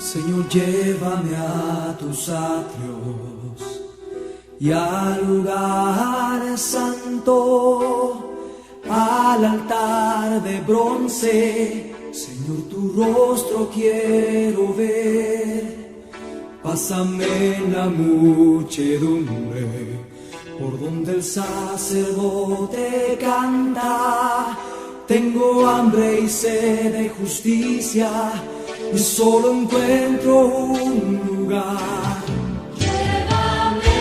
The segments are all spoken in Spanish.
Señor, llévame a tus atrios y al lugar santo, al altar de bronce. Señor, tu rostro quiero ver. Pásame en la muchedumbre, por donde el sacerdote canta. Tengo hambre y sed de justicia, y solo encuentro un lugar. Llévame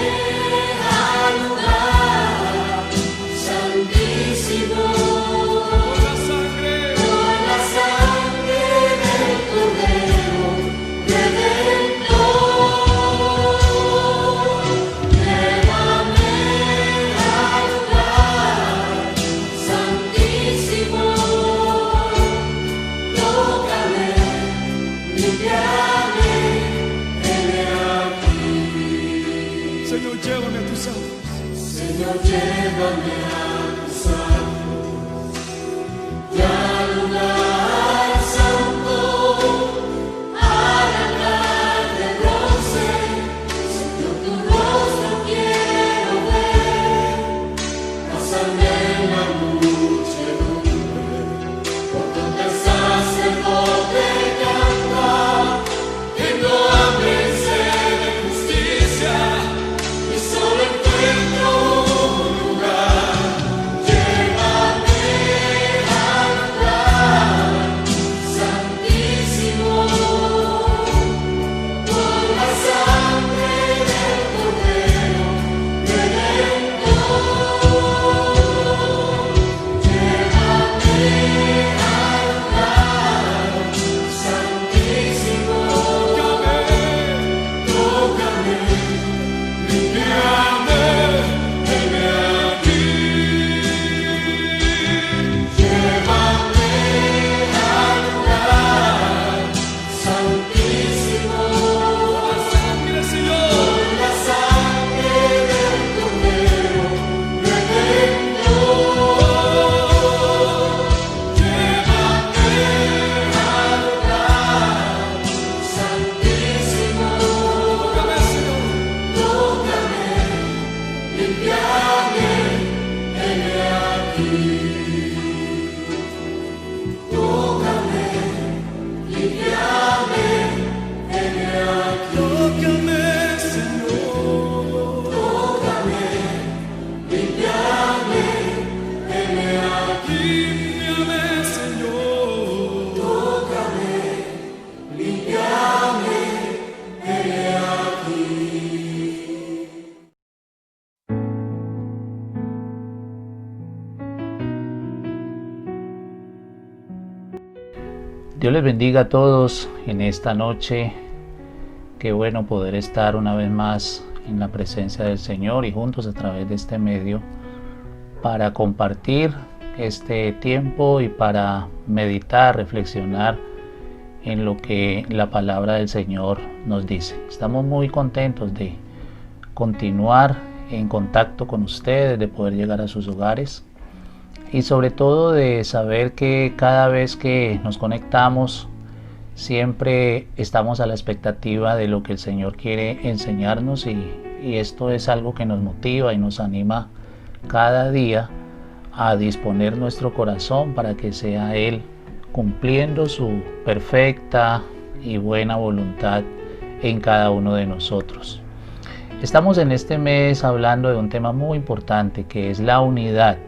al lugar santísimo, con la sangre del Cordero Redentor. Llévame al lugar santísimo, tócame, limpiame, heme aquí. Señor, llévame a tus atrios. Señor, llévame a tus atrios y al lugar santo, al altar de bronce. Señor, tu rostro quiero ver. Pásame en la muchedumbre, por donde el sacerdote canta. Tengo hambre y sed de justicia, y solo encuentro un lugar. Llévame al lugar santísimo, por la sangre del Cordero Redentor. Llévame al lugar santísimo, tócame, limpiame, heme aquí. Llévame al lugar santísimo, con la sangre del Cordero Redentor. Llévame al lugar santísimo, tócame, limpiame, heme aquí. Tócame, limpiame, heme aquí. Tócame, Señor. Tócame, limpiame, heme aquí. Límpiame, Señor. Tócame, limpiame, heme aquí. Dios les bendiga a todos en esta noche. Qué bueno poder estar una vez más en la presencia del Señor y juntos a través de este medio para compartir este tiempo y para meditar, reflexionar en lo que la palabra del Señor nos dice. Estamos muy contentos de continuar en contacto con ustedes, de poder llegar a sus hogares y sobre todo de saber que cada vez que nos conectamos siempre estamos a la expectativa de lo que el Señor quiere enseñarnos y esto es algo que nos motiva y nos anima cada día a disponer nuestro corazón para que sea Él cumpliendo su perfecta y buena voluntad en cada uno de nosotros. Estamos en este mes hablando de un tema muy importante que es la unidad.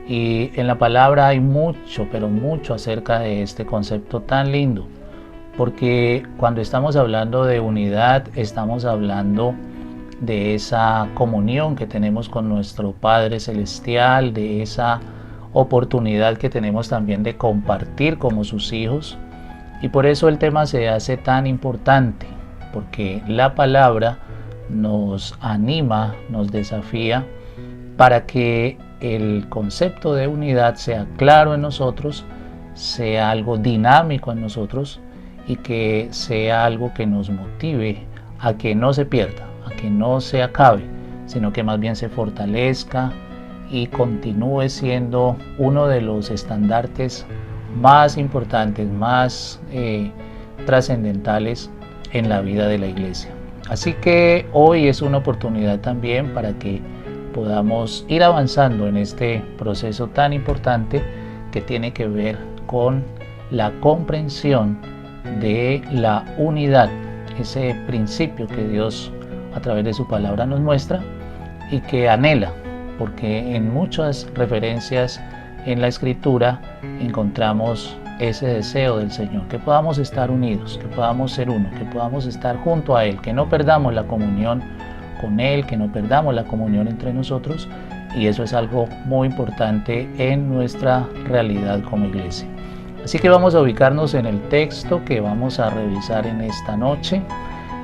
Y en la palabra hay mucho, pero mucho acerca de este concepto tan lindo, porque cuando estamos hablando de unidad, estamos hablando de esa comunión que tenemos con nuestro Padre Celestial, de esa oportunidad que tenemos también de compartir como sus hijos, y por eso el tema se hace tan importante, porque la palabra nos anima, nos desafía para que el concepto de unidad sea claro en nosotros, sea algo dinámico en nosotros y que sea algo que nos motive a que no se pierda, a que no se acabe, sino que más bien se fortalezca y continúe siendo uno de los estandartes más importantes, más trascendentales en la vida de la iglesia. Así que hoy es una oportunidad también para que podamos ir avanzando en este proceso tan importante que tiene que ver con la comprensión de la unidad, ese principio que Dios a través de su palabra nos muestra y que anhela, porque en muchas referencias en la Escritura encontramos ese deseo del Señor, que podamos estar unidos, que podamos ser uno, que podamos estar junto a Él, que no perdamos la comunión con Él, que no perdamos la comunión entre nosotros, y eso es algo muy importante en nuestra realidad como iglesia. Así que vamos a ubicarnos en el texto que vamos a revisar en esta noche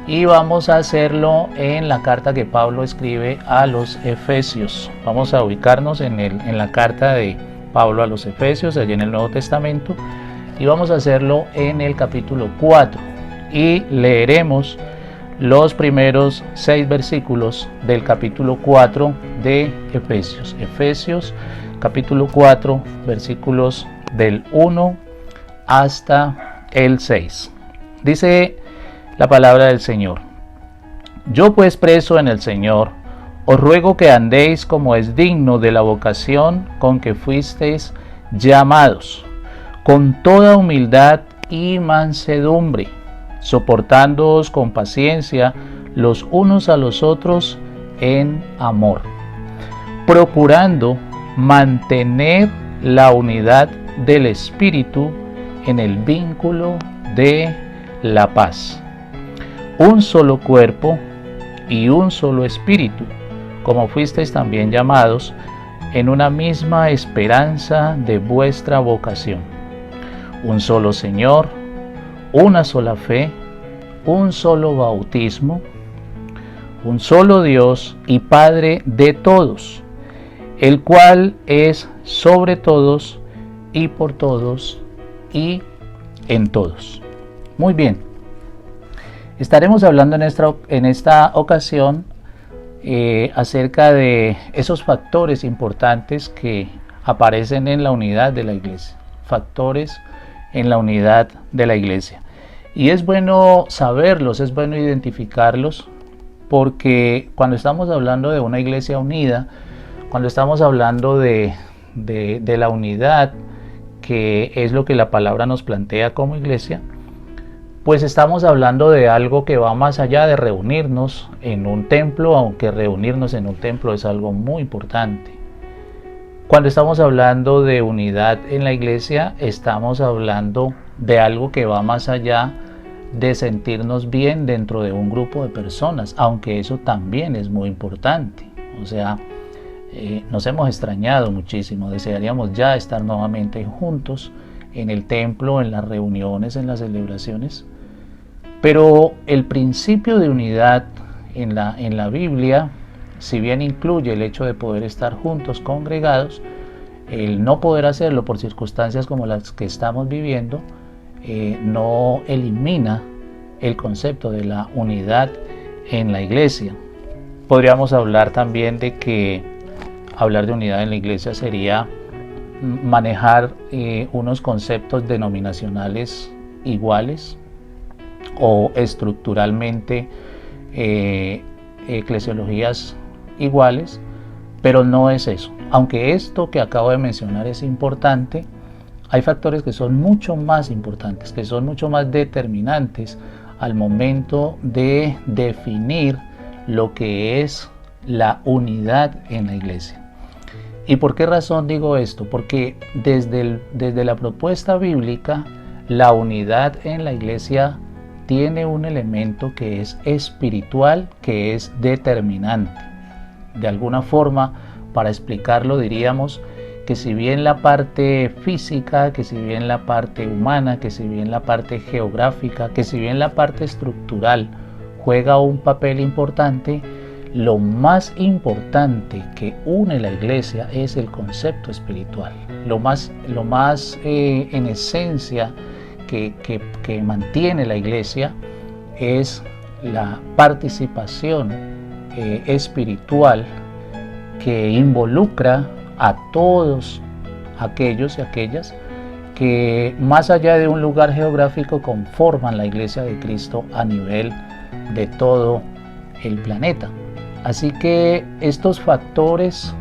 y vamos a hacerlo en la carta que Pablo escribe a los Efesios. Vamos a ubicarnos en la carta de Pablo a los Efesios, allí en el Nuevo Testamento, y vamos a hacerlo en el capítulo 4 y leeremos los primeros 6 versículos del capítulo 4 de Efesios. Efesios capítulo 4, versículos del 1 hasta el 6. Dice la palabra del Señor: Yo pues, preso en el Señor, os ruego que andéis como es digno de la vocación con que fuisteis llamados, con toda humildad y mansedumbre, soportándoos con paciencia los unos a los otros en amor, procurando mantener la unidad del Espíritu en el vínculo de la paz. Un solo cuerpo y un solo espíritu, como fuisteis también llamados, en una misma esperanza de vuestra vocación. Un solo Señor, una sola fe, un solo bautismo, un solo Dios y Padre de todos, el cual es sobre todos y por todos y en todos. Muy bien, estaremos hablando en esta ocasión acerca de esos factores importantes que aparecen en la unidad de la iglesia, factores en la unidad de la iglesia. Y es bueno saberlos, es bueno identificarlos, porque cuando estamos hablando de una iglesia unida, cuando estamos hablando de la unidad, que es lo que la palabra nos plantea como iglesia, pues estamos hablando de algo que va más allá de reunirnos en un templo, aunque reunirnos en un templo es algo muy importante. Cuando estamos hablando de unidad en la iglesia, estamos hablando de algo que va más allá de sentirnos bien dentro de un grupo de personas, aunque eso también es muy importante. O sea, nos hemos extrañado muchísimo, desearíamos ya estar nuevamente juntos en el templo, en las reuniones, en las celebraciones. Pero el principio de unidad en la Biblia, si bien incluye el hecho de poder estar juntos, congregados, el no poder hacerlo por circunstancias como las que estamos viviendo, no elimina el concepto de la unidad en la iglesia. Podríamos hablar también de que hablar de unidad en la iglesia sería manejar unos conceptos denominacionales iguales o estructuralmente eclesiologías iguales, pero no es eso. Aunque esto que acabo de mencionar es importante, hay factores que son mucho más importantes, que son mucho más determinantes al momento de definir lo que es la unidad en la iglesia. ¿Y por qué razón digo esto? Porque desde la propuesta bíblica, la unidad en la iglesia tiene un elemento que es espiritual, que es determinante. De alguna forma, para explicarlo, diríamos que si bien la parte física, que si bien la parte humana, que si bien la parte geográfica, que si bien la parte estructural juega un papel importante, lo más importante que une la iglesia es el concepto espiritual. Lo más en esencia que mantiene la iglesia es la participación espiritual que involucra a todos aquellos y aquellas que más allá de un lugar geográfico conforman la Iglesia de Cristo a nivel de todo el planeta. Así que estos factores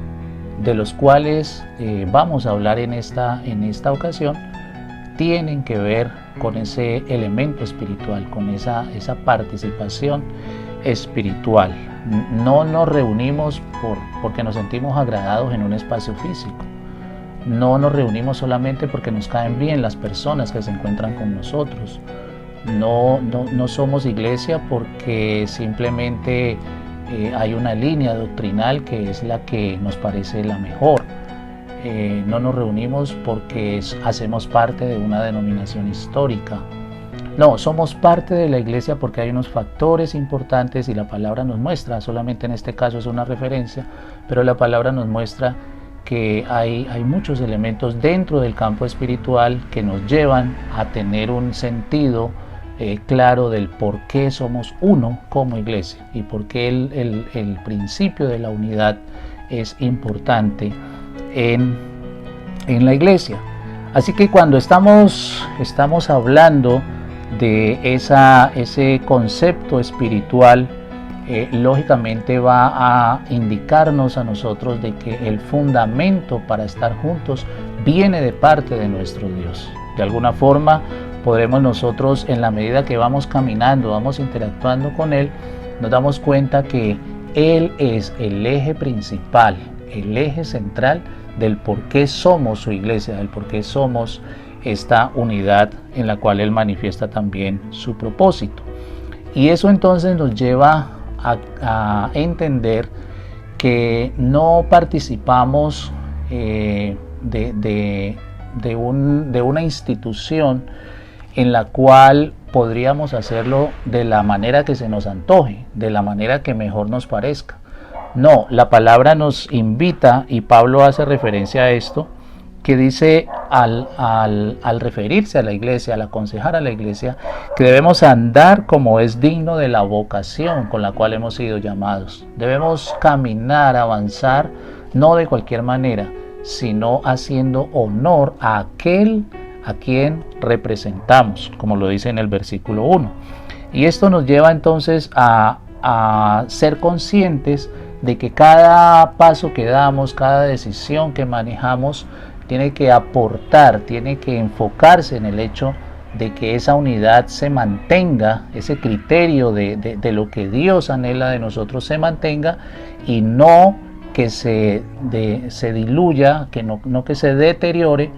de los cuales vamos a hablar en esta ocasión tienen que ver con ese elemento espiritual, con esa participación espiritual. No nos reunimos porque nos sentimos agradados en un espacio físico. No nos reunimos solamente porque nos caen bien las personas que se encuentran con nosotros. No somos iglesia porque simplemente hay una línea doctrinal que es la que nos parece la mejor. No nos reunimos porque hacemos parte de una denominación histórica. No, somos parte de la iglesia porque hay unos factores importantes y la palabra nos muestra, solamente en este caso es una referencia, pero la palabra nos muestra que hay muchos elementos dentro del campo espiritual que nos llevan a tener un sentido claro del por qué somos uno como iglesia y por qué el principio de la unidad es importante en la iglesia. Así que cuando estamos hablando de ese concepto espiritual, lógicamente va a indicarnos a nosotros de que el fundamento para estar juntos viene de parte de nuestro Dios. De alguna forma podremos nosotros, en la medida que vamos caminando, vamos interactuando con Él, nos damos cuenta que Él es el eje principal, el eje central del por qué somos su iglesia, del por qué somos esta unidad en la cual Él manifiesta también su propósito. Y eso entonces nos lleva a entender que no participamos de una institución en la cual podríamos hacerlo de la manera que se nos antoje, de la manera que mejor nos parezca. No, la palabra nos invita, y Pablo hace referencia a esto, que dice al referirse a la iglesia, al aconsejar a la iglesia, que debemos andar como es digno de la vocación con la cual hemos sido llamados. Debemos caminar, avanzar, no de cualquier manera, sino haciendo honor a aquel a quien representamos, como lo dice en el versículo 1. Y esto nos lleva entonces a ser conscientes de que cada paso que damos, cada decisión que manejamos, tiene que aportar, tiene que enfocarse en el hecho de que esa unidad se mantenga, ese criterio de lo que Dios anhela de nosotros se mantenga y no que se diluya, no que se deteriore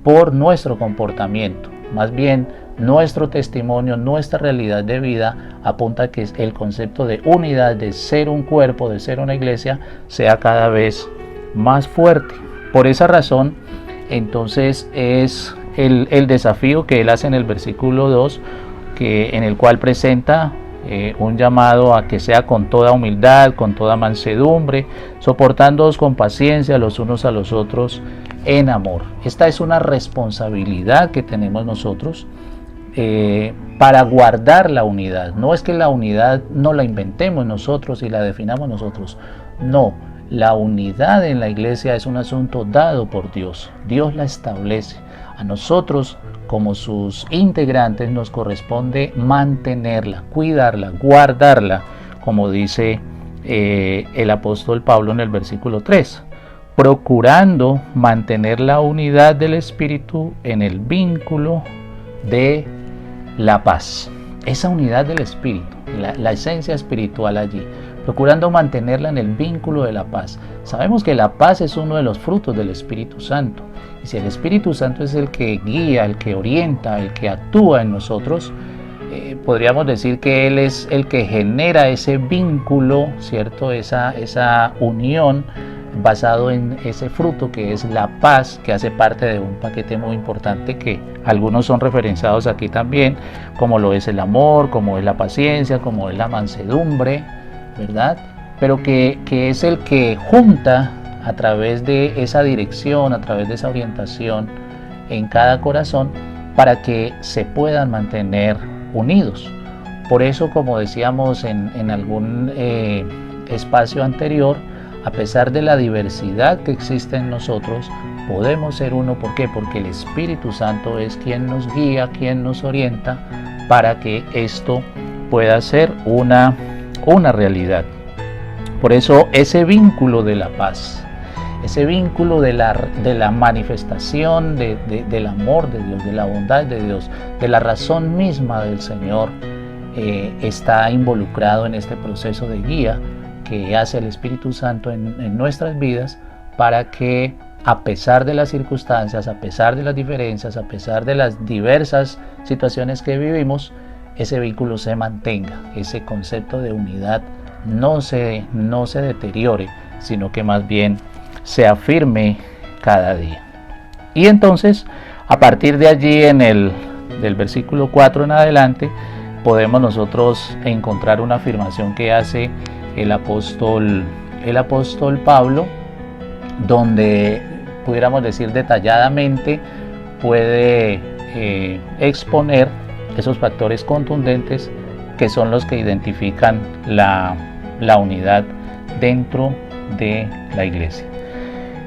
por nuestro comportamiento. Más bien, nuestro testimonio, nuestra realidad de vida apunta a que el concepto de unidad, de ser un cuerpo, de ser una iglesia, sea cada vez más fuerte. Por esa razón, entonces es el desafío que él hace en el versículo 2, en el cual presenta un llamado a que sea con toda humildad, con toda mansedumbre, soportándoos con paciencia los unos a los otros en amor. Esta es una responsabilidad que tenemos nosotros para guardar la unidad. No es que la unidad no la inventemos nosotros y la definamos nosotros. No, la unidad en la iglesia es un asunto dado por Dios. Dios la establece. A nosotros, como sus integrantes, nos corresponde mantenerla, cuidarla, guardarla, como dice el apóstol Pablo en el versículo 3. Procurando mantener la unidad del Espíritu en el vínculo de la paz. Esa unidad del Espíritu, la esencia espiritual allí, procurando mantenerla en el vínculo de la paz. Sabemos que la paz es uno de los frutos del Espíritu Santo. Y si el Espíritu Santo es el que guía, el que orienta, el que actúa en nosotros, podríamos decir que Él es el que genera ese vínculo, ¿cierto? Esa unión basado en ese fruto que es la paz, que hace parte de un paquete muy importante que algunos son referenciados aquí también, como lo es el amor, como es la paciencia, como es la mansedumbre, ¿verdad? Pero que es el que junta a través de esa dirección, a través de esa orientación en cada corazón para que se puedan mantener unidos. Por eso, como decíamos en algún espacio anterior, a pesar de la diversidad que existe en nosotros, podemos ser uno. ¿Por qué? Porque el Espíritu Santo es quien nos guía, quien nos orienta para que esto pueda ser una realidad. Por eso ese vínculo de la paz, ese vínculo de la manifestación del amor de Dios, de la bondad de Dios, de la razón misma del Señor, está involucrado en este proceso de guía que hace el Espíritu Santo en nuestras vidas, para que a pesar de las circunstancias, a pesar de las diferencias, a pesar de las diversas situaciones que vivimos, ese vínculo se mantenga, ese concepto de unidad no se deteriore, sino que más bien se afirme cada día. Y entonces, a partir de allí, del versículo 4 en adelante, podemos nosotros encontrar una afirmación que hace el apóstol Pablo, donde pudiéramos decir detalladamente puede exponer esos factores contundentes que son los que identifican la unidad dentro de la iglesia.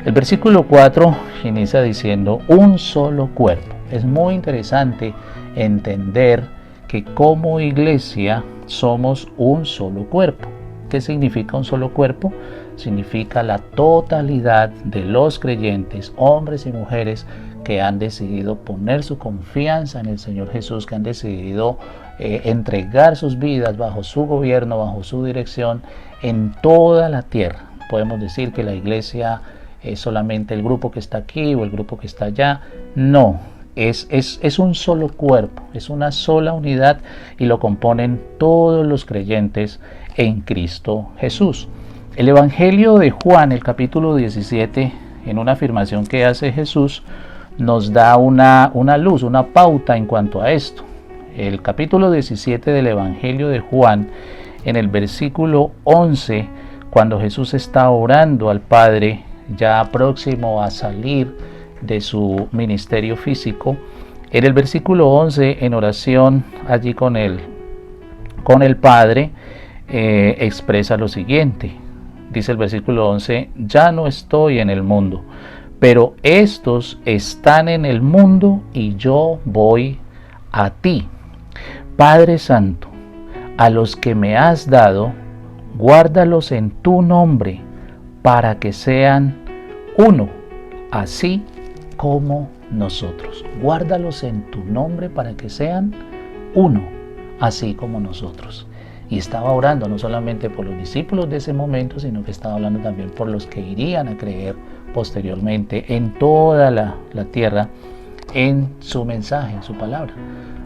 El versículo 4 inicia diciendo un solo cuerpo. Es muy interesante entender que como iglesia somos un solo cuerpo. ¿Qué significa un solo cuerpo? Significa la totalidad de los creyentes, hombres y mujeres, que han decidido poner su confianza en el Señor Jesús, que han decidido entregar sus vidas bajo su gobierno, bajo su dirección en toda la tierra. Podemos decir que la iglesia es solamente el grupo que está aquí o el grupo que está allá. No, es un solo cuerpo, es una sola unidad, y lo componen todos los creyentes en Cristo Jesús. El Evangelio de Juan, el capítulo 17, en una afirmación que hace Jesús, nos da una luz, una pauta en cuanto a esto. El capítulo 17 del Evangelio de Juan, en el versículo 11, cuando Jesús está orando al Padre, ya próximo a salir de su ministerio físico, en el versículo 11, en oración allí con el Padre, expresa lo siguiente. Dice el versículo 11: ya no estoy en el mundo, pero estos están en el mundo y yo voy a ti. Padre Santo, a los que me has dado, guárdalos en tu nombre, para que sean uno, así como nosotros. Guárdalos en tu nombre para que sean uno, así como nosotros. Y estaba orando no solamente por los discípulos de ese momento, sino que estaba hablando también por los que irían a creer posteriormente en toda la tierra, en su mensaje, en su palabra.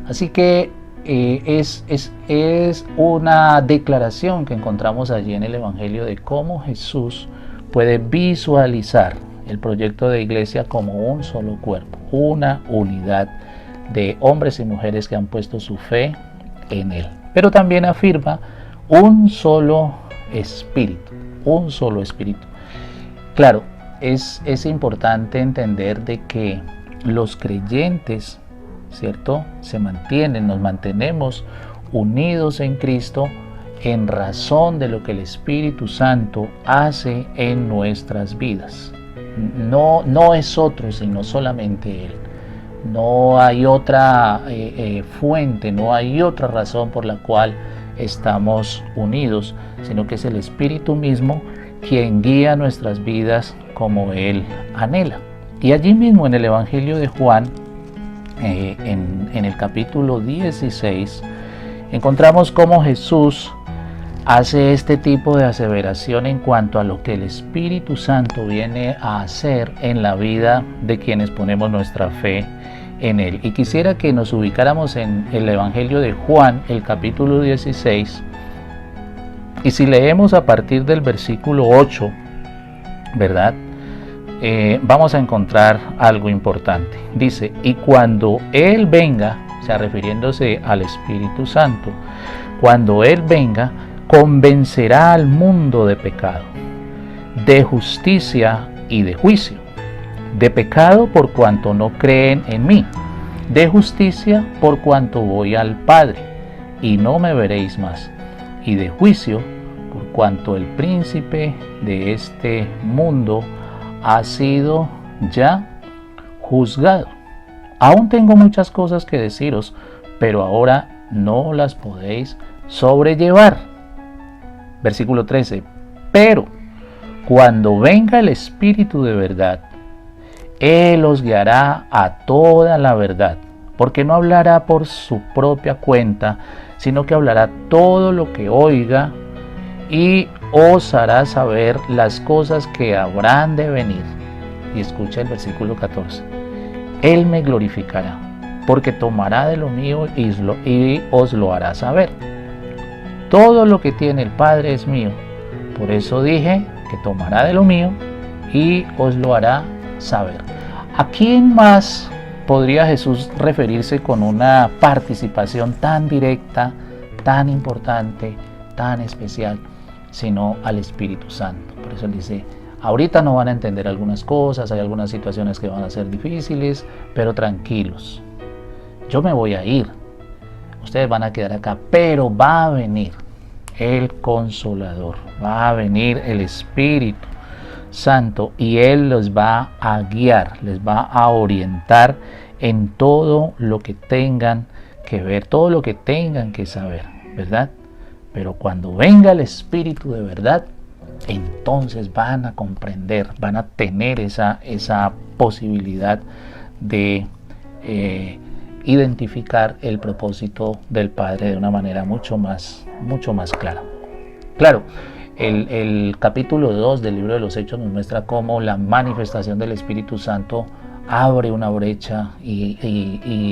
Así que es una declaración que encontramos allí en el Evangelio de cómo Jesús puede visualizar el proyecto de iglesia como un solo cuerpo, una unidad de hombres y mujeres que han puesto su fe en Él. Pero también afirma un solo espíritu, un solo espíritu. Claro, es importante entender de que los creyentes, ¿cierto?, nos mantenemos unidos en Cristo en razón de lo que el Espíritu Santo hace en nuestras vidas. No es otro, sino solamente Él. No hay otra fuente, no hay otra razón por la cual estamos unidos, sino que es el Espíritu mismo quien guía nuestras vidas como Él anhela. Y allí mismo en el Evangelio de Juan, en el capítulo 16, encontramos cómo Jesús hace este tipo de aseveración en cuanto a lo que el Espíritu Santo viene a hacer en la vida de quienes ponemos nuestra fe en Él. Y quisiera que nos ubicáramos en el Evangelio de Juan, el capítulo 16, y si leemos a partir del versículo 8, ¿verdad?, vamos a encontrar algo importante. Dice: y cuando Él venga, o sea, refiriéndose al Espíritu Santo, cuando Él venga, convencerá al mundo de pecado, de justicia y de juicio. De pecado por cuanto no creen en mí, de justicia por cuanto voy al Padre y no me veréis más, y de juicio por cuanto el príncipe de este mundo ha sido ya juzgado. Aún tengo muchas cosas que deciros, pero ahora no las podéis sobrellevar. Versículo 13. Pero cuando venga el Espíritu de verdad, Él os guiará a toda la verdad, porque no hablará por su propia cuenta, sino que hablará todo lo que oiga y os hará saber las cosas que habrán de venir. Y escucha el versículo 14. Él me glorificará, porque tomará de lo mío y os lo hará saber. Todo lo que tiene el Padre es mío. Por eso dije que tomará de lo mío y os lo hará saber. ¿A quién más podría Jesús referirse con una participación tan directa, tan importante, tan especial, sino al Espíritu Santo? Por eso él dice, ahorita no van a entender algunas cosas, hay algunas situaciones que van a ser difíciles, pero tranquilos, yo me voy a ir, ustedes van a quedar acá, pero va a venir el Consolador, va a venir el Espíritu Santo y Él los va a guiar, les va a orientar en todo lo que tengan que ver, todo lo que tengan que saber, ¿verdad? Pero cuando venga el Espíritu de verdad, entonces van a comprender, van a tener esa posibilidad de identificar el propósito del Padre de una manera mucho más clara. Claro, el capítulo 2 del libro de los Hechos nos muestra cómo la manifestación del Espíritu Santo abre una brecha y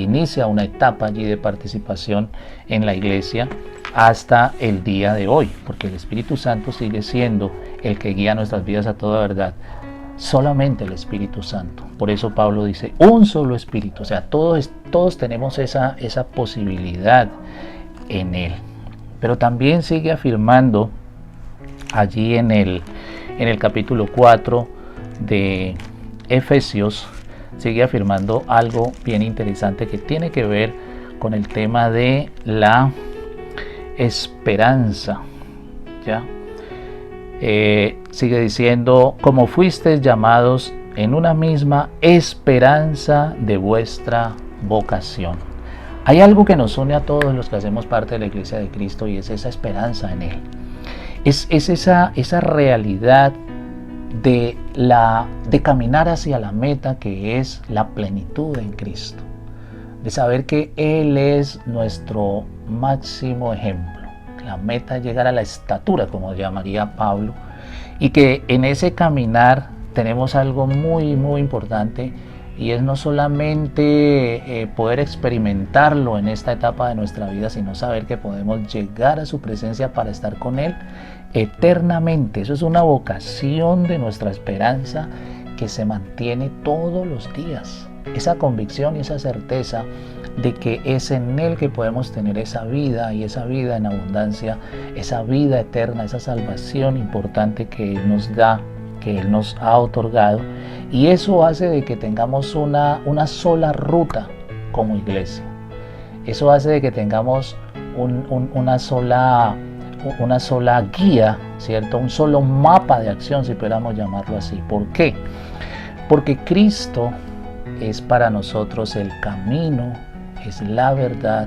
inicia una etapa allí de participación en la iglesia hasta el día de hoy, porque el Espíritu Santo sigue siendo el que guía nuestras vidas a toda verdad, solamente el Espíritu Santo. Por eso Pablo dice, un solo Espíritu, o sea, todos tenemos esa posibilidad en Él. Pero también sigue afirmando allí en el capítulo 4 de Efesios, sigue afirmando algo bien interesante que tiene que ver con el tema de la esperanza, ¿ya? Sigue diciendo, como fuisteis llamados en una misma esperanza de vuestra vocación. Hay algo que nos une a todos los que hacemos parte de la Iglesia de Cristo y es esa esperanza en Él. Es esa realidad de caminar hacia la meta que es la plenitud en Cristo, de saber que Él es nuestro máximo ejemplo. La meta es llegar a la estatura, como llamaría Pablo, y que en ese caminar tenemos algo muy importante, y es no solamente poder experimentarlo en esta etapa de nuestra vida, sino saber que podemos llegar a su presencia para estar con Él eternamente. Eso es una vocación de nuestra esperanza que se mantiene todos los días. Esa convicción y esa certeza de que es en Él que podemos tener esa vida, y esa vida en abundancia, esa vida eterna, esa salvación importante que Él nos da, que Él nos ha otorgado, y eso hace de que tengamos una sola ruta como iglesia. Eso hace de que tengamos una sola guía, ¿cierto? Un solo mapa de acción, si pudiéramos llamarlo así. ¿Por qué? Porque Cristo es para nosotros el camino, es la verdad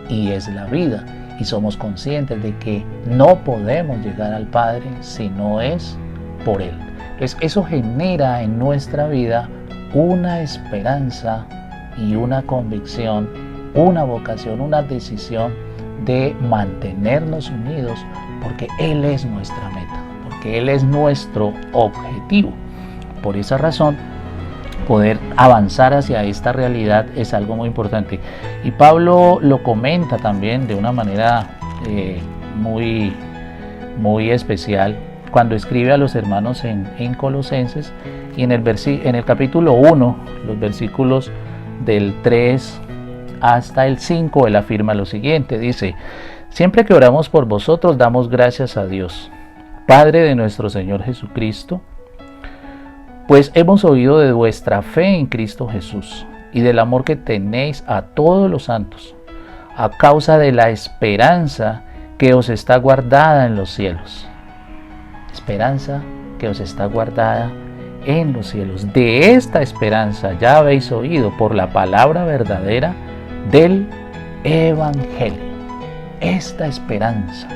y es la vida. Y somos conscientes de que no podemos llegar al Padre si no es por Él. Entonces, eso genera en nuestra vida una esperanza y una convicción, una vocación, una decisión de mantenernos unidos, porque Él es nuestra meta, porque Él es nuestro objetivo. Por esa razón, poder avanzar hacia esta realidad es algo muy importante. Y Pablo lo comenta también de una manera muy especial cuando escribe a los hermanos en Colosenses, y en el capítulo 1, los versículos del 3 hasta el 5, él afirma lo siguiente, dice: siempre que oramos por vosotros damos gracias a Dios, Padre de nuestro Señor Jesucristo, pues hemos oído de vuestra fe en Cristo Jesús y del amor que tenéis a todos los santos, a causa de la esperanza que os está guardada en los cielos. Esperanza que os está guardada en los cielos. De esta esperanza ya habéis oído por la palabra verdadera del Evangelio. Esta esperanza,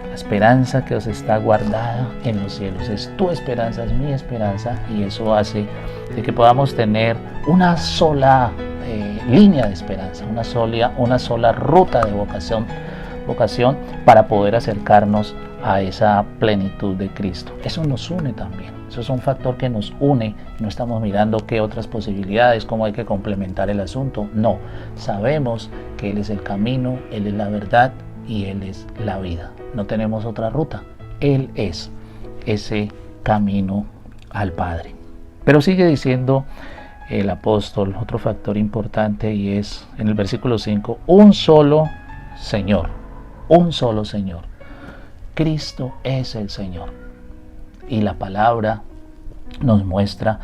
la esperanza que os está guardada en los cielos, es tu esperanza, es mi esperanza, y eso hace de que podamos tener una sola línea de esperanza, una sola ruta de vocación para poder acercarnos a esa plenitud de Cristo. Eso nos une también, eso es un factor que nos une. No estamos mirando qué otras posibilidades, cómo hay que complementar el asunto. No, sabemos que Él es el camino, Él es la verdad y Él es la vida. No tenemos otra ruta, Él es ese camino al Padre. Pero sigue diciendo el apóstol otro factor importante, y es en el versículo 5, un solo Señor, un solo Señor. Cristo es el Señor. Y la palabra nos muestra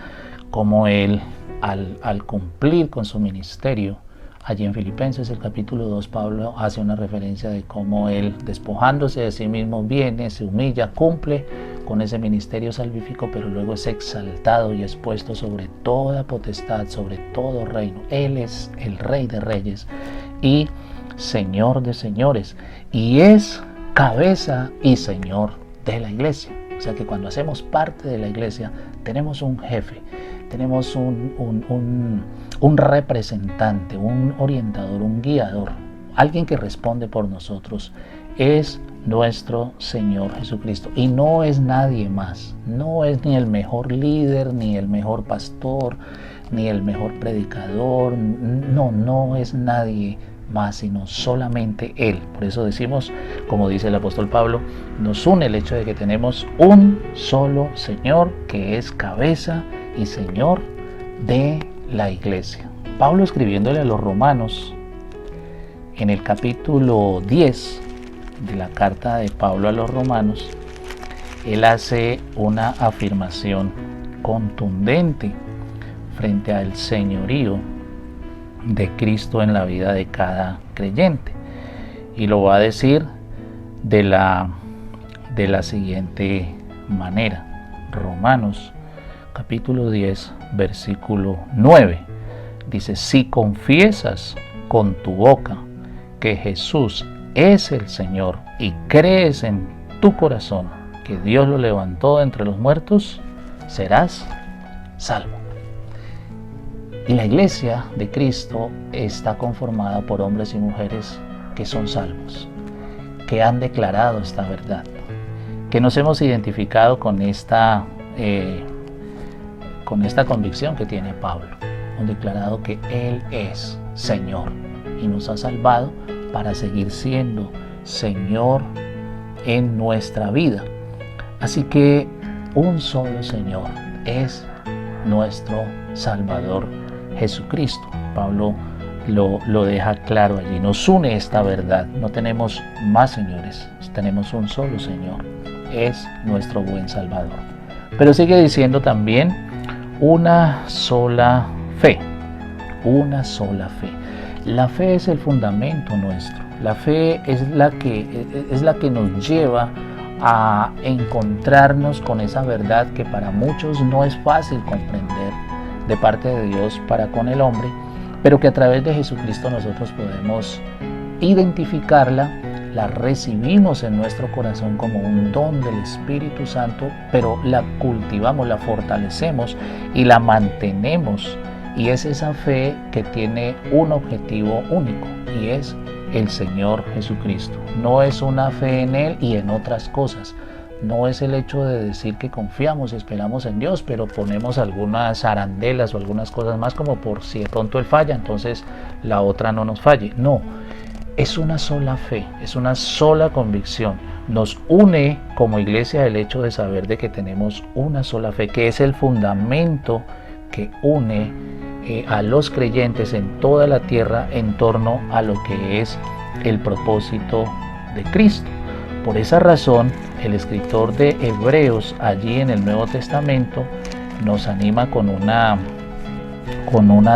cómo Él, al cumplir con su ministerio, allí en Filipenses, el capítulo 2, Pablo hace una referencia de cómo Él, despojándose de sí mismo, viene, se humilla, cumple con ese ministerio salvífico, pero luego es exaltado y es puesto sobre toda potestad, sobre todo reino. Él es el Rey de Reyes y Señor de señores, y es cabeza y Señor de la iglesia. O sea que cuando hacemos parte de la iglesia tenemos un jefe, tenemos un representante, un orientador, un guiador, alguien que responde por nosotros. Es nuestro Señor Jesucristo, y no es nadie más. No es ni el mejor líder, ni el mejor pastor, ni el mejor predicador. No es nadie más, sino solamente Él. Por eso decimos, como dice el apóstol Pablo, nos une el hecho de que tenemos un solo Señor, que es cabeza y Señor de la iglesia. Pablo, escribiéndole a los romanos, en el capítulo 10 de la carta de Pablo a los romanos, él hace una afirmación contundente frente al señorío de Cristo en la vida de cada creyente, y lo va a decir de la siguiente manera. Romanos capítulo 10 versículo 9 dice: si confiesas con tu boca que Jesús es el Señor y crees en tu corazón que Dios lo levantó de entre los muertos, serás salvo. Y la iglesia de Cristo está conformada por hombres y mujeres que son salvos, que han declarado esta verdad, que nos hemos identificado con esta convicción que tiene Pablo. Han declarado que Él es Señor y nos ha salvado para seguir siendo Señor en nuestra vida. Así que un solo Señor es nuestro Salvador Jesucristo. Pablo lo deja claro allí. Nos une esta verdad. No tenemos más señores, tenemos un solo Señor. Es nuestro buen Salvador. Pero sigue diciendo también una sola fe. Una sola fe. La fe es el fundamento nuestro. La fe es la que nos lleva a encontrarnos con esa verdad que para muchos no es fácil comprender de parte de Dios para con el hombre, pero que a través de Jesucristo nosotros podemos identificarla, la recibimos en nuestro corazón como un don del Espíritu Santo, pero la cultivamos, la fortalecemos y la mantenemos. Y es esa fe que tiene un objetivo único, y es el Señor Jesucristo. No es una fe en Él y en otras cosas. No es el hecho de decir que confiamos y esperamos en Dios, pero ponemos algunas arandelas o algunas cosas más, como por si de pronto Él falla, entonces la otra no nos falle. No, es una sola fe, es una sola convicción. Nos une como iglesia el hecho de saber de que tenemos una sola fe, que es el fundamento que une a los creyentes en toda la tierra en torno a lo que es el propósito de Cristo. Por esa razón, el escritor de Hebreos, allí en el Nuevo Testamento, nos anima con una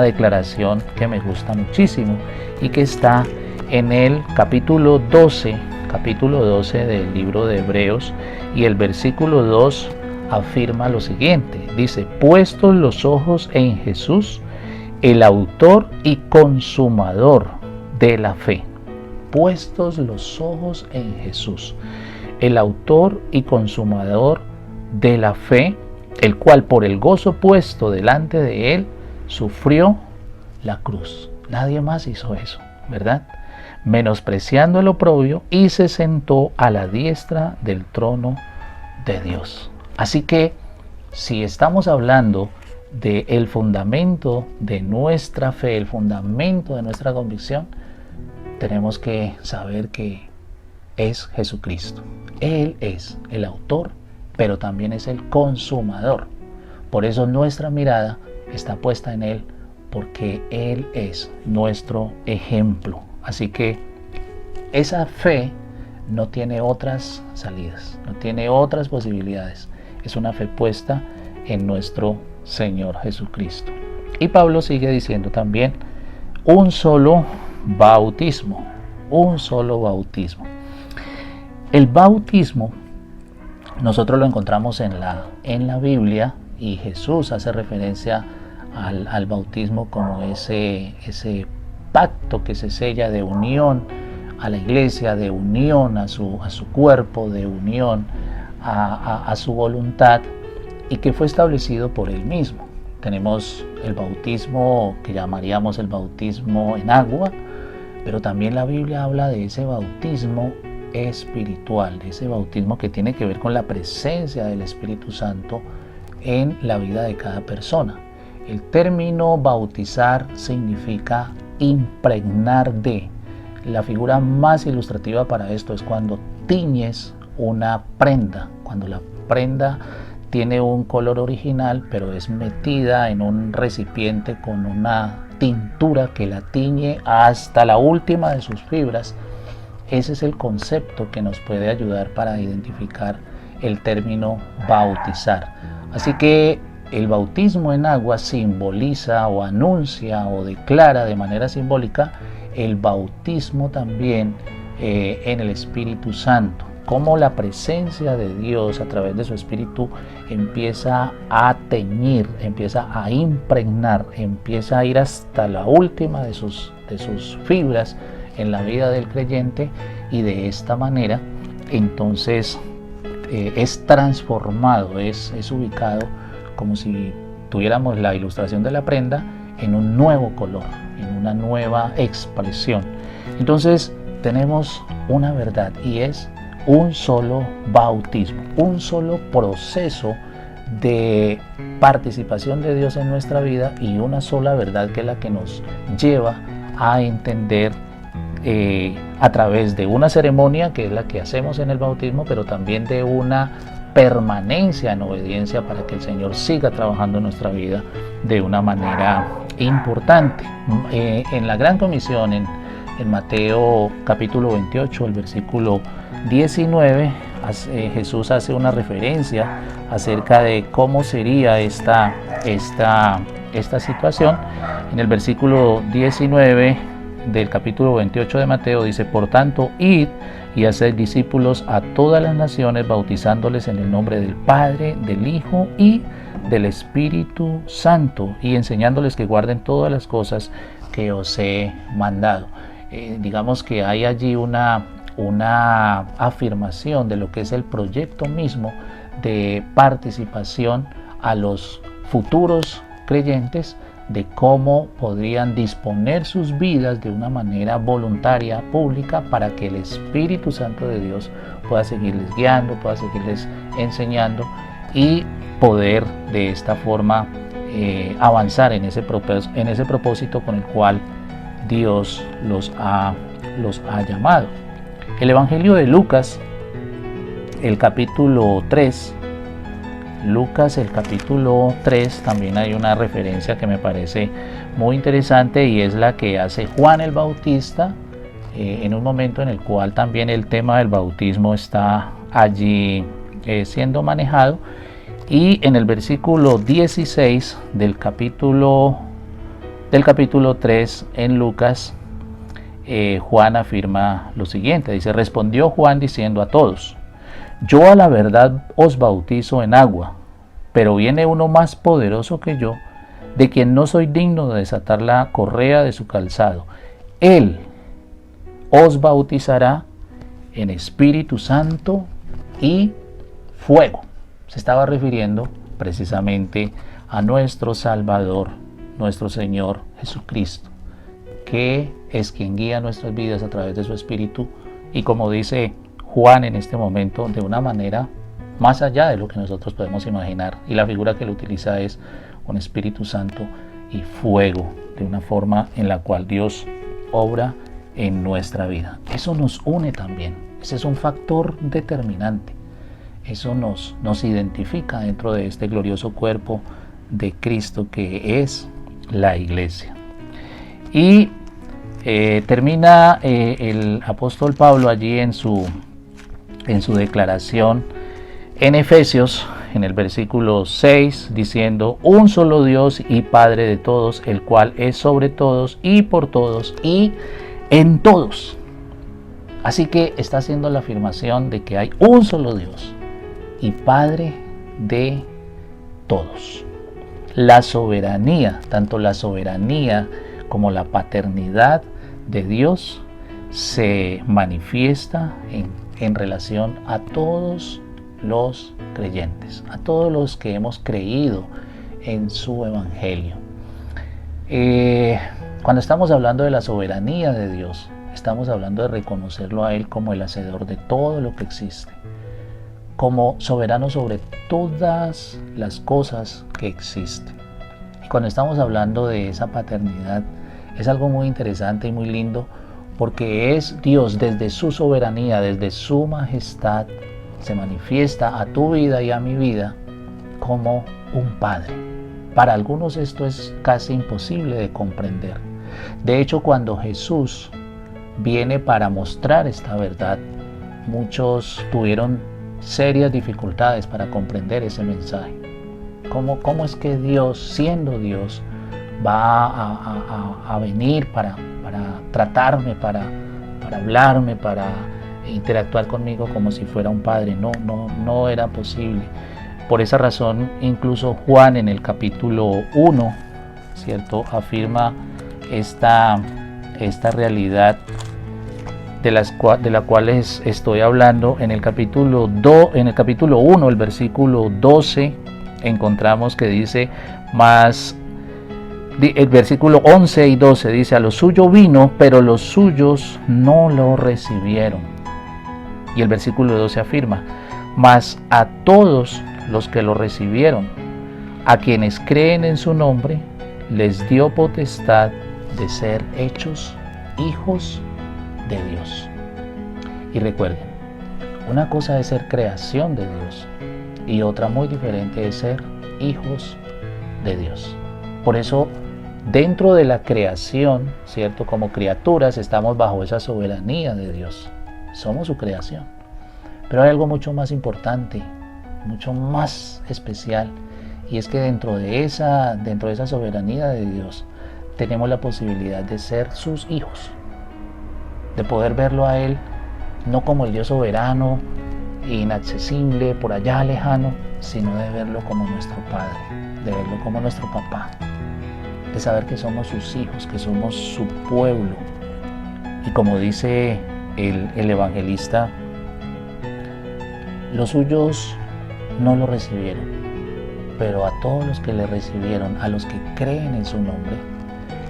declaración que me gusta muchísimo y que está en el capítulo 12 del libro de Hebreos, y el versículo 2 afirma lo siguiente, dice: puestos los ojos en Jesús, el autor y consumador de la fe. Puestos los ojos en Jesús, el autor y consumador de la fe, el cual por el gozo puesto delante de él sufrió la cruz. Nadie más hizo eso, ¿verdad? Menospreciando el oprobio, y se sentó a la diestra del trono de Dios. Así que si estamos hablando del fundamento de nuestra fe, el fundamento de nuestra convicción, tenemos que saber que es Jesucristo. Él es el autor, pero también es el consumador. Por eso nuestra mirada está puesta en Él, porque Él es nuestro ejemplo. Así que esa fe no tiene otras salidas, no tiene otras posibilidades. Es una fe puesta en nuestro Señor Jesucristo. Y Pablo sigue diciendo también: un solo bautismo, un solo bautismo. El bautismo nosotros lo encontramos en la Biblia, y Jesús hace referencia al bautismo como ese pacto que se sella de unión a la iglesia, de unión a su cuerpo, de unión a su voluntad, y que fue establecido por Él mismo. Tenemos el bautismo que llamaríamos el bautismo en agua, pero también la Biblia habla de ese bautismo espiritual, de ese bautismo que tiene que ver con la presencia del Espíritu Santo en la vida de cada persona. El término bautizar significa impregnar de. La figura más ilustrativa para esto es cuando tiñes una prenda, cuando la prenda tiene un color original, pero es metida en un recipiente con una tintura que la tiñe hasta la última de sus fibras. Ese es el concepto que nos puede ayudar para identificar el término bautizar. Así que el bautismo en agua simboliza o anuncia o declara de manera simbólica el bautismo también en el Espíritu Santo. Cómo la presencia de Dios a través de su Espíritu empieza a teñir, empieza a impregnar, empieza a ir hasta la última de sus fibras en la vida del creyente, y de esta manera entonces es transformado, es ubicado como si tuviéramos la ilustración de la prenda en un nuevo color, en una nueva expresión. Entonces tenemos una verdad, y es un solo bautismo, un solo proceso de participación de Dios en nuestra vida, y una sola verdad que es la que nos lleva a entender a través de una ceremonia que es la que hacemos en el bautismo, pero también de una permanencia en obediencia para que el Señor siga trabajando en nuestra vida de una manera importante. En la Gran Comisión, en Mateo capítulo 28, el versículo 19, Jesús hace una referencia acerca de cómo sería esta situación. En el versículo 19 del capítulo 28 de Mateo dice: por tanto, id y haced discípulos a todas las naciones, bautizándoles en el nombre del Padre, del Hijo y del Espíritu Santo, y enseñándoles que guarden todas las cosas que os he mandado. Digamos que hay allí una afirmación de lo que es el proyecto mismo de participación a los futuros creyentes, de cómo podrían disponer sus vidas de una manera voluntaria, pública, para que el Espíritu Santo de Dios pueda seguirles guiando, pueda seguirles enseñando, y poder de esta forma avanzar en ese propósito con el cual Dios los ha llamado. El Evangelio de Lucas, el capítulo 3, el capítulo 3, también hay una referencia que me parece muy interesante, y es la que hace Juan el Bautista en un momento en el cual también el tema del bautismo está allí siendo manejado. Y en el versículo 16 del capítulo 3 en Lucas, Juan afirma lo siguiente, dice: respondió Juan diciendo a todos: yo a la verdad os bautizo en agua, pero viene uno más poderoso que yo, de quien no soy digno de desatar la correa de su calzado. Él os bautizará en Espíritu Santo y fuego. Se estaba refiriendo precisamente a nuestro Salvador, nuestro Señor Jesucristo, que es quien guía nuestras vidas a través de su Espíritu, y como dice Juan en este momento, de una manera más allá de lo que nosotros podemos imaginar, y la figura que él utiliza es un Espíritu Santo y fuego, de una forma en la cual Dios obra en nuestra vida. Eso nos une también, ese es un factor determinante, eso nos identifica dentro de este glorioso cuerpo de Cristo que es la iglesia. Y termina el apóstol Pablo allí en su declaración en Efesios, en el versículo 6, diciendo: un solo Dios y Padre de todos, el cual es sobre todos y por todos y en todos. Así que está haciendo la afirmación de que hay un solo Dios y Padre de todos. La soberanía, tanto la soberanía como la paternidad de Dios, se manifiesta en relación a todos los creyentes, a todos los que hemos creído en su evangelio. Cuando estamos hablando de la soberanía de Dios, estamos hablando de reconocerlo a Él como el hacedor de todo lo que existe, como soberano sobre todas las cosas que existen. Y cuando estamos hablando de esa paternidad, es algo muy interesante y muy lindo, porque es Dios desde su soberanía, desde su majestad, se manifiesta a tu vida y a mi vida como un padre. Para algunos esto es casi imposible de comprender. De hecho, cuando Jesús viene para mostrar esta verdad, muchos tuvieron serias dificultades para comprender ese mensaje. ¿Cómo es que Dios, siendo Dios, va a venir para tratarme, para hablarme, para interactuar conmigo como si fuera un padre? No era posible. Por esa razón, incluso Juan en el capítulo 1, ¿cierto?, afirma esta realidad de la cual estoy hablando. En el capítulo 1, el versículo 12, encontramos que dice: el versículo 11 y 12 dice: a lo suyo vino, pero los suyos no lo recibieron. Y el versículo 12 afirma: mas a todos los que lo recibieron, a quienes creen en su nombre, les dio potestad de ser hechos hijos de Dios. Y recuerden, una cosa es ser creación de Dios y otra muy diferente es ser hijos de Dios. Por eso, dentro de la creación, ¿cierto?, como criaturas estamos bajo esa soberanía de Dios. Somos su creación. Pero hay algo mucho más importante, mucho más especial, y es que dentro de esa soberanía de Dios tenemos la posibilidad de ser sus hijos, de poder verlo a Él no como el Dios soberano, inaccesible, por allá lejano, sino de verlo como nuestro Padre, de verlo como nuestro papá, de saber que somos sus hijos, que somos su pueblo. Y como dice el evangelista, los suyos no lo recibieron, pero a todos los que le recibieron, a los que creen en su nombre,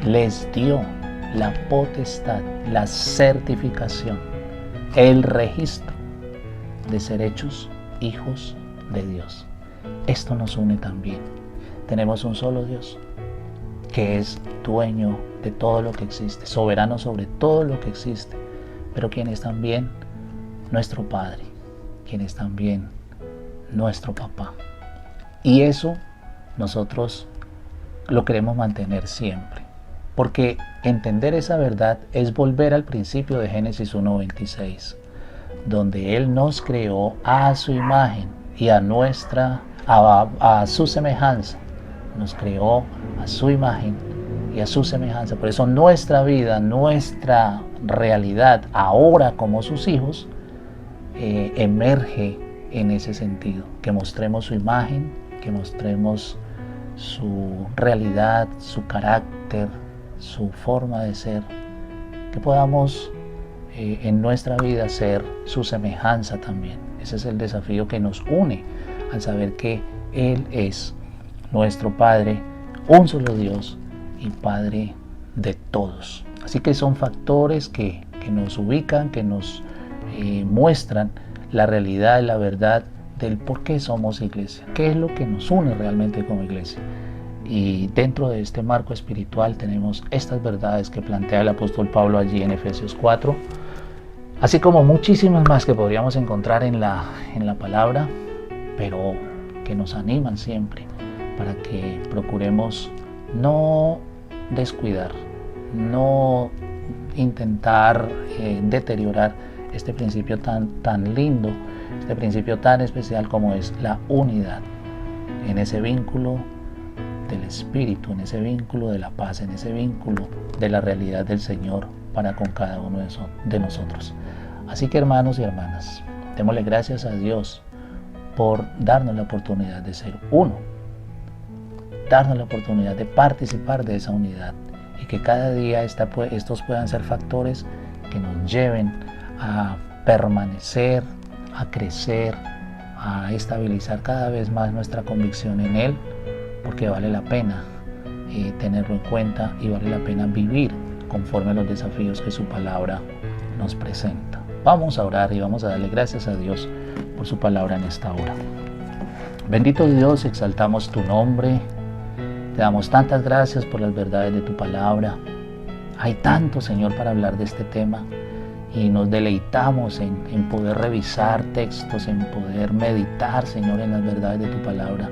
les dio la potestad, la certificación, el registro de ser hechos hijos de Dios. Esto nos une también. Tenemos un solo Dios que es dueño de todo lo que existe, soberano sobre todo lo que existe, pero quien es también nuestro Padre, quien es también nuestro papá. Y eso nosotros lo queremos mantener siempre, porque entender esa verdad es volver al principio de Génesis 1:26, donde Él nos creó a su imagen y a su semejanza. Nos creó a su imagen y a su semejanza. Por eso nuestra vida, nuestra realidad ahora como sus hijos emerge en ese sentido, que mostremos su imagen que mostremos su realidad, su carácter, su forma de ser, que podamos en nuestra vida ser su semejanza también. Ese es el desafío que nos une al saber que Él es nuestro Padre, un solo Dios y Padre de todos. Así que son factores que nos ubican, que nos muestran la realidad y la verdad del por qué somos iglesia, qué es lo que nos une realmente como iglesia. Y dentro de este marco espiritual tenemos estas verdades que plantea el apóstol Pablo allí en Efesios 4, así como muchísimas más que podríamos encontrar en la palabra, pero que nos animan siempre para que procuremos no descuidar, no intentar deteriorar este principio tan lindo, este principio tan especial como es la unidad, en ese vínculo del Espíritu, en ese vínculo de la paz, en ese vínculo de la realidad del Señor para con cada uno de nosotros. Así que hermanos y hermanas, démosle gracias a Dios por darnos la oportunidad de ser uno, darnos la oportunidad de participar de esa unidad y que cada día estos puedan ser factores que nos lleven a permanecer, a crecer, a estabilizar cada vez más nuestra convicción en Él, porque vale la pena tenerlo en cuenta y vale la pena vivir conforme a los desafíos que su palabra nos presenta. Vamos a orar y vamos a darle gracias a Dios por su palabra en esta hora. Bendito Dios, exaltamos tu nombre, te damos tantas gracias por las verdades de tu palabra. Hay tanto, Señor, para hablar de este tema y nos deleitamos en poder revisar textos, en poder meditar, Señor, en las verdades de tu palabra.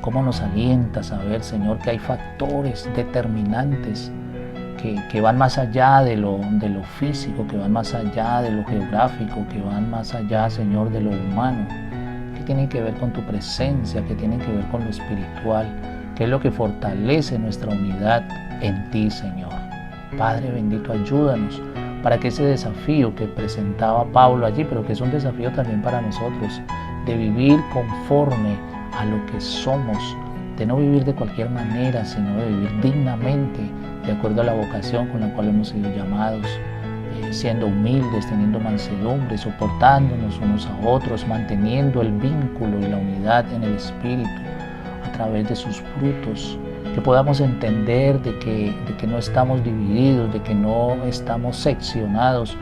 Cómo nos alienta a saber, Señor, que hay factores determinantes que van más allá de lo físico, que van más allá de lo geográfico, que van más allá, Señor, de lo humano, que tienen que ver con tu presencia, que tienen que ver con lo espiritual, que es lo que fortalece nuestra unidad en ti, Señor. Padre bendito, ayúdanos para que ese desafío que presentaba Pablo allí, pero que es un desafío también para nosotros, de vivir conforme a lo que somos, de no vivir de cualquier manera, sino de vivir dignamente, de acuerdo a la vocación con la cual hemos sido llamados, siendo humildes, teniendo mansedumbre, soportándonos unos a otros, manteniendo el vínculo y la unidad en el Espíritu a través de sus frutos, que podamos entender de que no estamos divididos, de que no estamos seccionados,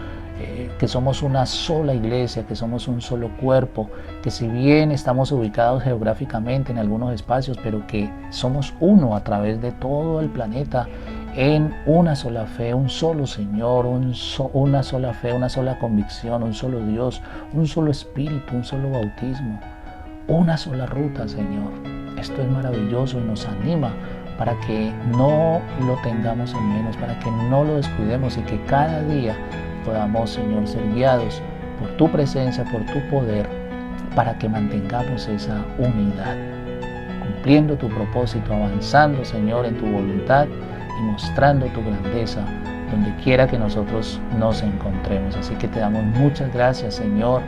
que somos una sola iglesia, que somos un solo cuerpo, que si bien estamos ubicados geográficamente en algunos espacios, pero que somos uno a través de todo el planeta en una sola fe, un solo Señor, una sola fe, una sola convicción, un solo Dios, un solo Espíritu, un solo bautismo, una sola ruta, Señor. Esto es maravilloso y nos anima para que no lo tengamos en menos, para que no lo descuidemos y que cada día podamos, Señor, ser guiados por tu presencia, por tu poder, para que mantengamos esa unidad, cumpliendo tu propósito, avanzando, Señor, en tu voluntad y mostrando tu grandeza donde quiera que nosotros nos encontremos. Así que te damos muchas gracias, Señor,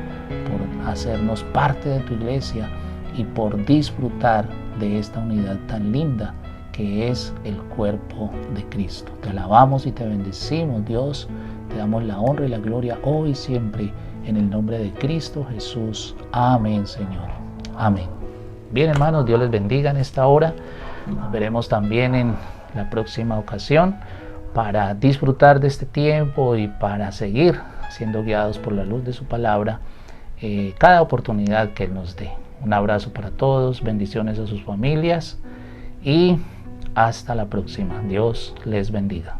por hacernos parte de tu iglesia y por disfrutar de esta unidad tan linda que es el cuerpo de Cristo. Te alabamos y te bendecimos, Dios. Te damos la honra y la gloria hoy y siempre en el nombre de Cristo Jesús. Amén, Señor. Amén. Bien, hermanos, Dios les bendiga en esta hora. Nos veremos también en la próxima ocasión para disfrutar de este tiempo y para seguir siendo guiados por la luz de su palabra cada oportunidad que Él nos dé. Un abrazo para todos, bendiciones a sus familias y hasta la próxima. Dios les bendiga.